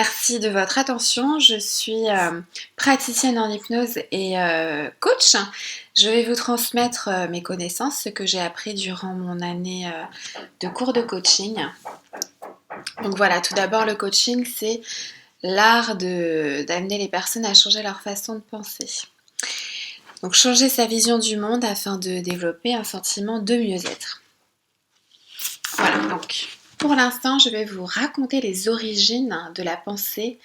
Merci de votre attention. Je suis praticienne en hypnose et coach. Je vais vous transmettre mes connaissances, ce que j'ai appris durant mon année de cours de coaching. Donc voilà, tout d'abord le coaching, c'est l'art d'amener les personnes à changer leur façon de penser. Donc changer sa vision du monde afin de développer un sentiment de mieux-être. Voilà, donc pour l'instant, je vais vous raconter les origines de la pensée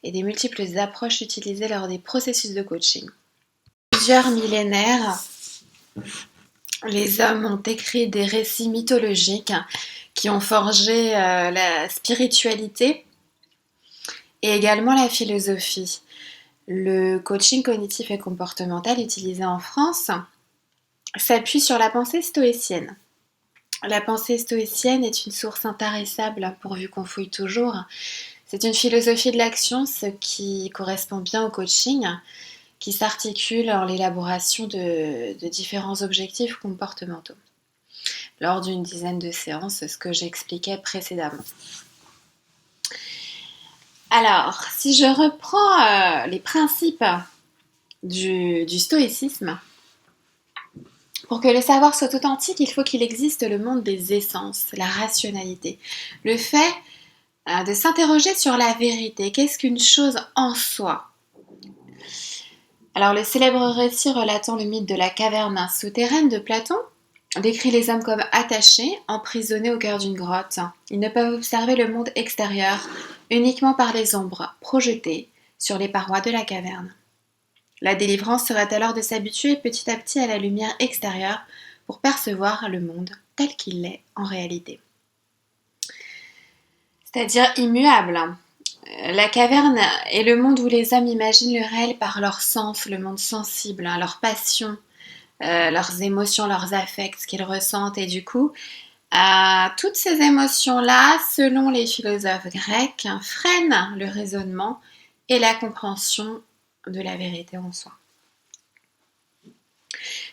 et des multiples approches utilisées lors des processus de coaching. Plusieurs millénaires, les hommes ont écrit des récits mythologiques qui ont forgé la spiritualité et également la philosophie. Le coaching cognitif et comportemental utilisé en France s'appuie sur la pensée stoïcienne. La pensée stoïcienne est une source intarissable pourvu qu'on fouille toujours. C'est une philosophie de l'action, ce qui correspond bien au coaching, qui s'articule en l'élaboration de différents objectifs comportementaux. Lors d'une dizaine de séances, ce que j'expliquais précédemment. Alors, si je reprends les principes du stoïcisme, pour que le savoir soit authentique, il faut qu'il existe le monde des essences, la rationalité. Le fait de s'interroger sur la vérité. Qu'est-ce qu'une chose en soi ? Alors, le célèbre récit relatant le mythe de la caverne souterraine de Platon décrit les hommes comme attachés, emprisonnés au cœur d'une grotte. Ils ne peuvent observer le monde extérieur uniquement par les ombres projetées sur les parois de la caverne. La délivrance serait alors de s'habituer petit à petit à la lumière extérieure pour percevoir le monde tel qu'il est en réalité. C'est-à-dire immuable. La caverne est le monde où les hommes imaginent le réel par leurs sens, le monde sensible, leurs passions, leurs émotions, leurs affects, ce qu'ils ressentent. Et du coup, toutes ces émotions-là, selon les philosophes grecs, freinent le raisonnement et la compréhension de la vérité en soi.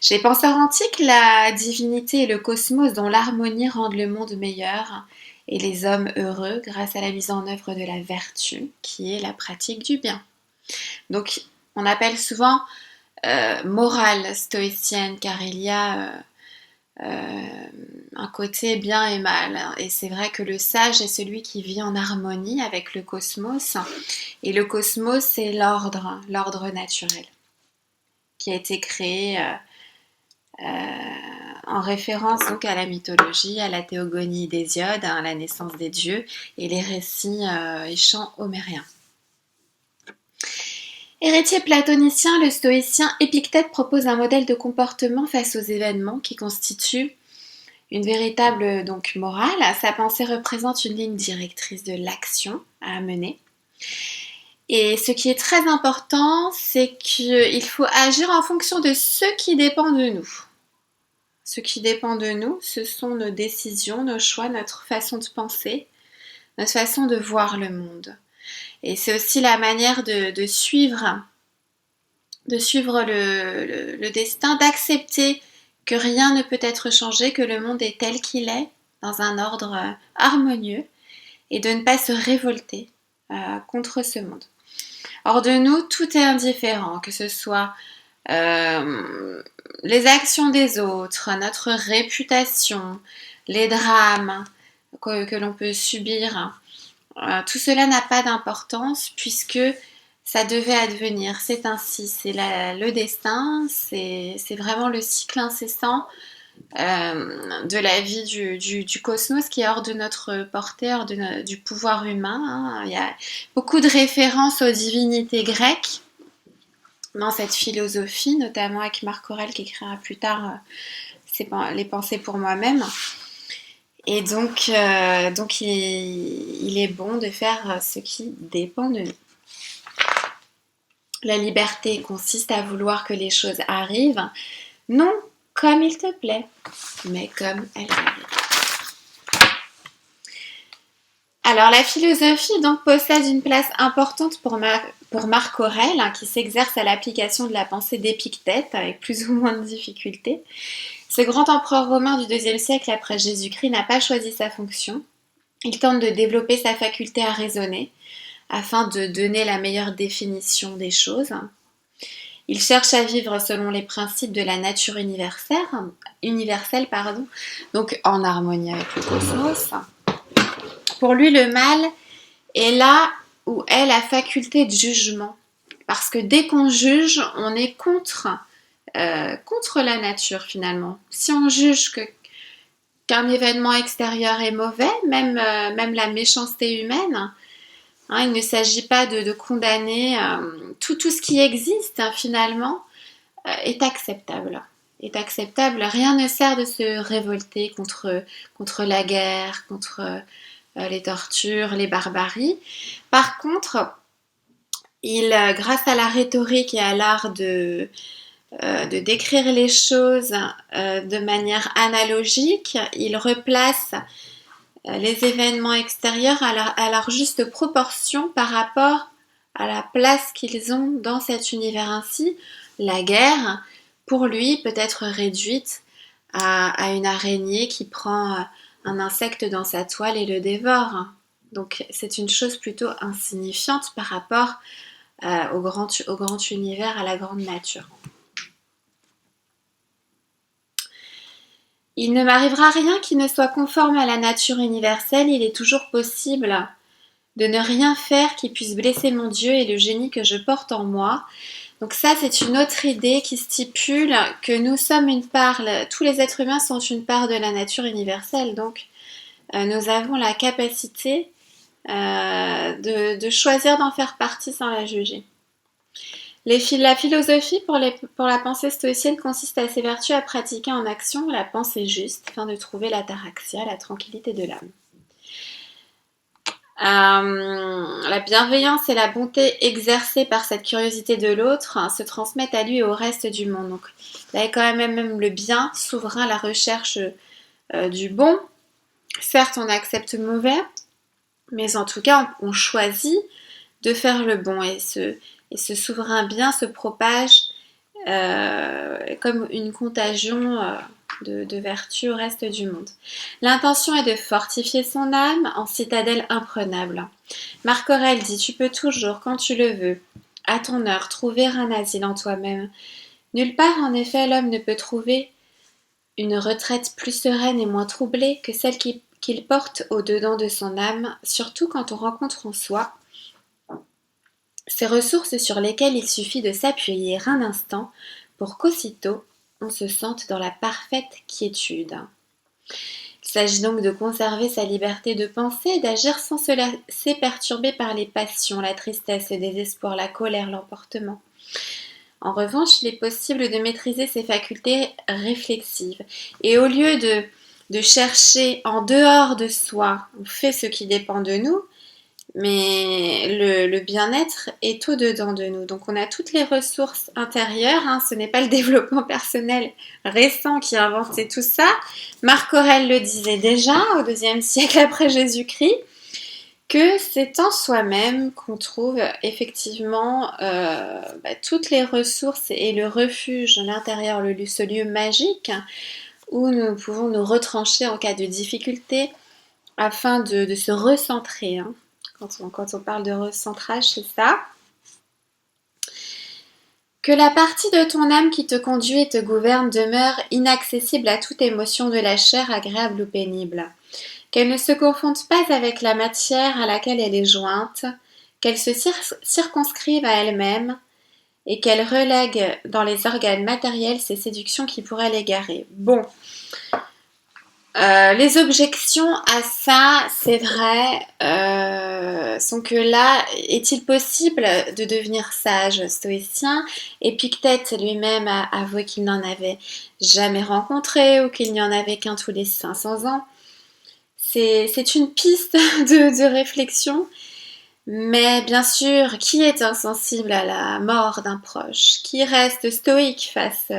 Chez les penseurs antiques, la divinité et le cosmos dont l'harmonie rendent le monde meilleur et les hommes heureux grâce à la mise en œuvre de la vertu, qui est la pratique du bien. Donc, on appelle souvent morale stoïcienne, car il y a un côté bien et mal. Et c'est vrai que le sage est celui qui vit en harmonie avec le cosmos. Et le cosmos, c'est l'ordre naturel, qui a été créé en référence donc à la mythologie, à la théogonie d'Hésiode, à la naissance des dieux et les récits et chants homériens. Héritier platonicien, le stoïcien Épictète propose un modèle de comportement face aux événements qui constitue une véritable donc morale. Sa pensée représente une ligne directrice de l'action à mener. Et ce qui est très important, c'est qu'il faut agir en fonction de ce qui dépend de nous. Ce qui dépend de nous, ce sont nos décisions, nos choix, notre façon de penser, notre façon de voir le monde. Et c'est aussi la manière de suivre le destin, d'accepter que rien ne peut être changé, que le monde est tel qu'il est, dans un ordre harmonieux, et de ne pas se révolter contre ce monde. Hors de nous, tout est indifférent, que ce soit les actions des autres, notre réputation, les drames que l'on peut subir. Tout cela n'a pas d'importance puisque ça devait advenir. C'est ainsi, c'est le destin, c'est vraiment le cycle incessant de la vie du cosmos qui est hors de notre portée, hors du pouvoir humain. Il y a beaucoup de références aux divinités grecques dans cette philosophie, notamment avec Marc Aurèle qui écrira plus tard les pensées pour moi-même. Et donc il est bon de faire ce qui dépend de nous. La liberté consiste à vouloir que les choses arrivent, non comme il te plaît, mais comme elles arrivent. Alors la philosophie donc possède une place importante pour Marc Aurèle, qui s'exerce à l'application de la pensée d'Épictète avec plus ou moins de difficultés. Ce grand empereur romain du IIe siècle après Jésus-Christ n'a pas choisi sa fonction. Il tente de développer sa faculté à raisonner, afin de donner la meilleure définition des choses. Il cherche à vivre selon les principes de la nature universelle, donc en harmonie avec le cosmos. Pour lui, le mal est là où est la faculté de jugement. Parce que dès qu'on juge, on est contre la nature finalement. Si on juge qu'un événement extérieur est mauvais, même la méchanceté humaine, hein, il ne s'agit pas de condamner tout ce qui existe finalement est acceptable. Rien ne sert de se révolter contre la guerre, contre les tortures, les barbaries. Par contre, grâce à la rhétorique et à l'art de décrire les choses de manière analogique, il replace les événements extérieurs à leur juste proportion par rapport à la place qu'ils ont dans cet univers. Ainsi, la guerre, pour lui, peut être réduite à une araignée qui prend un insecte dans sa toile et le dévore. Donc c'est une chose plutôt insignifiante par rapport au grand univers, à la grande nature. Il ne m'arrivera rien qui ne soit conforme à la nature universelle, il est toujours possible de ne rien faire qui puisse blesser mon Dieu et le génie que je porte en moi. Donc ça, c'est une autre idée qui stipule que nous sommes une part, tous les êtres humains sont une part de la nature universelle, donc nous avons la capacité de choisir d'en faire partie sans la juger. La philosophie pour la pensée stoïcienne consiste à s'évertuer à pratiquer en action la pensée juste afin de trouver l'ataraxia, la tranquillité de l'âme. La bienveillance et la bonté exercées par cette curiosité de l'autre se transmettent à lui et au reste du monde. Donc, là, il y a quand même le bien souverain, la recherche du bon. Certes, on accepte le mauvais, mais en tout cas, on choisit de faire le bon. Et ce souverain bien se propage comme une contagion de vertu au reste du monde. L'intention est de fortifier son âme en citadelle imprenable. Marc Aurèle dit: tu peux toujours, quand tu le veux, à ton heure, trouver un asile en toi-même. Nulle part, en effet, l'homme ne peut trouver une retraite plus sereine et moins troublée que celle qu'il porte au-dedans de son âme, surtout quand on rencontre en soi ces ressources sur lesquelles il suffit de s'appuyer un instant pour qu'aussitôt on se sente dans la parfaite quiétude. Il s'agit donc de conserver sa liberté de penser et d'agir sans se laisser perturber par les passions, la tristesse, le désespoir, la colère, l'emportement. En revanche, il est possible de maîtriser ses facultés réflexives. Et au lieu de chercher en dehors de soi, on fait ce qui dépend de nous, mais le bien-être est au-dedans de nous. Donc on a toutes les ressources intérieures, hein. Ce n'est pas le développement personnel récent qui a inventé tout ça. Marc Aurèle le disait déjà au IIe siècle après Jésus-Christ, que c'est en soi-même qu'on trouve effectivement toutes les ressources et le refuge à l'intérieur, ce lieu magique où nous pouvons nous retrancher en cas de difficulté afin de se recentrer, hein. Quand on parle de recentrage, c'est ça. Que la partie de ton âme qui te conduit et te gouverne demeure inaccessible à toute émotion de la chair, agréable ou pénible. Qu'elle ne se confonde pas avec la matière à laquelle elle est jointe, qu'elle se circonscrive à elle-même et qu'elle relègue dans les organes matériels ces séductions qui pourraient l'égarer. Bon. Les objections à ça, c'est vrai, sont que là, est-il possible de devenir sage stoïcien? Épictète lui-même a avoué qu'il n'en avait jamais rencontré ou qu'il n'y en avait qu'un tous les 500 ans. C'est une piste de réflexion, mais bien sûr, qui est insensible à la mort d'un proche? Qui reste stoïque face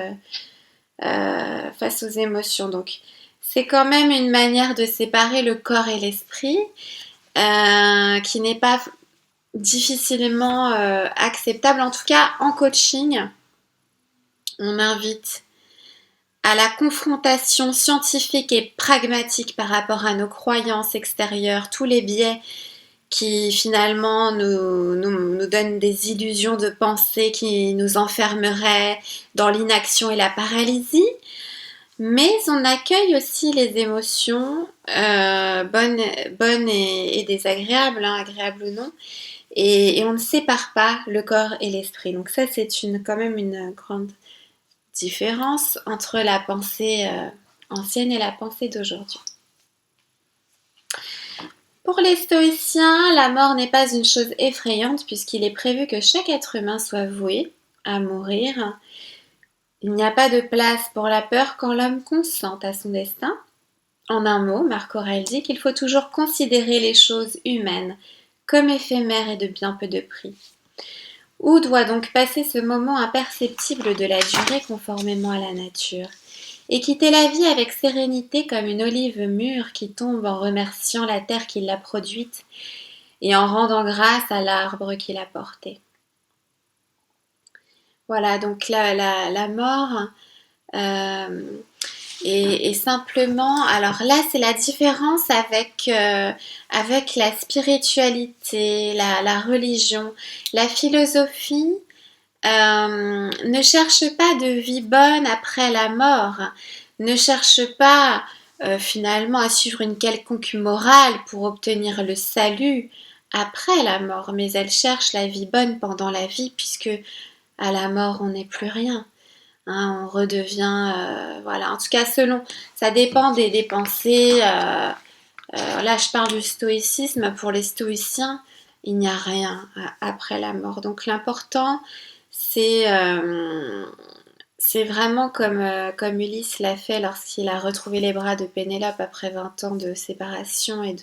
aux émotions? Donc, c'est quand même une manière de séparer le corps et l'esprit qui n'est pas difficilement acceptable. En tout cas, en coaching, on invite à la confrontation scientifique et pragmatique par rapport à nos croyances extérieures, tous les biais qui finalement nous donne des illusions de pensée qui nous enfermeraient dans l'inaction et la paralysie. Mais on accueille aussi les émotions bonnes et désagréables, hein, agréables ou non, et on ne sépare pas le corps et l'esprit. Donc ça, c'est quand même une grande différence entre la pensée ancienne et la pensée d'aujourd'hui. Pour les stoïciens, la mort n'est pas une chose effrayante puisqu'il est prévu que chaque être humain soit voué à mourir. Il n'y a pas de place pour la peur quand l'homme consent à son destin. En un mot, Marc Aurèle dit qu'il faut toujours considérer les choses humaines comme éphémères et de bien peu de prix. Où doit donc passer ce moment imperceptible de la durée conformément à la nature, et quitter la vie avec sérénité comme une olive mûre qui tombe en remerciant la terre qui l'a produite et en rendant grâce à l'arbre qui l'a portée. Voilà, donc la mort et simplement, alors là c'est la différence avec la spiritualité, la religion, la philosophie. Ne cherche pas de vie bonne après la mort, ne cherche pas finalement à suivre une quelconque morale pour obtenir le salut après la mort, mais elle cherche la vie bonne pendant la vie puisque à la mort on n'est plus rien. Hein, on redevient, voilà, en tout cas selon, ça dépend des pensées. Là, je parle du stoïcisme. Pour les stoïciens, il n'y a rien après la mort. Donc l'important, c'est vraiment comme Ulysse l'a fait lorsqu'il a retrouvé les bras de Pénélope après 20 ans de séparation et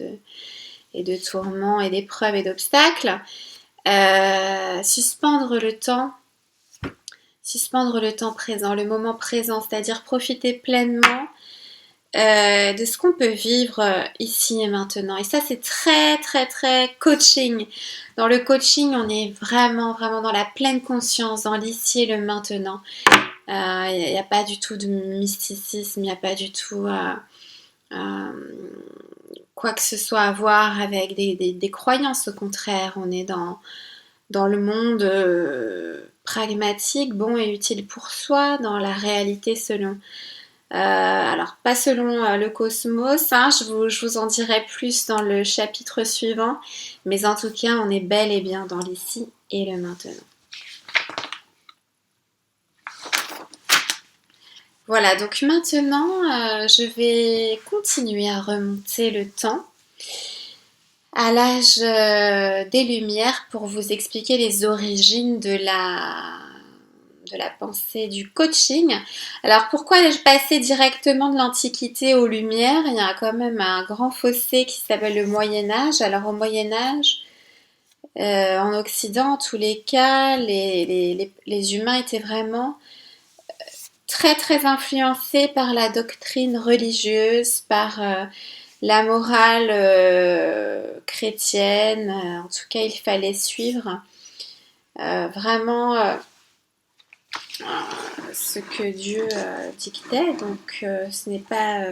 de tourments et d'épreuves et d'obstacles. Suspendre le temps présent, le moment présent, c'est-à-dire profiter pleinement de ce qu'on peut vivre ici et maintenant. Et ça, c'est très, très, très coaching. Dans le coaching, on est vraiment, vraiment dans la pleine conscience, dans l'ici et le maintenant. Il n'y a pas du tout de mysticisme, il n'y a pas du tout quoi que ce soit à voir avec des croyances. Au contraire, on est dans le monde pragmatique, bon et utile pour soi, dans la réalité selon alors, pas selon le cosmos, hein, je vous en dirai plus dans le chapitre suivant, mais en tout cas, on est bel et bien dans l'ici et le maintenant. Voilà, donc maintenant, je vais continuer à remonter le temps à l'âge des Lumières pour vous expliquer les origines de la pensée du coaching. Alors pourquoi passer directement de l'Antiquité aux Lumières? Il y a quand même un grand fossé qui s'appelle le Moyen-Âge. Alors au Moyen-Âge, en Occident, en tous les cas, les humains étaient vraiment très très influencés par la doctrine religieuse, par la morale chrétienne. En tout cas, il fallait suivre vraiment ce que Dieu dictait. Donc, ce n'est pas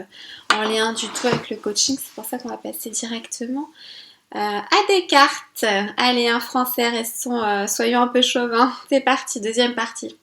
en lien du tout avec le coaching. C'est pour ça qu'on va passer directement à Descartes. Allez, un français, soyons un peu chauvins. C'est parti, deuxième partie.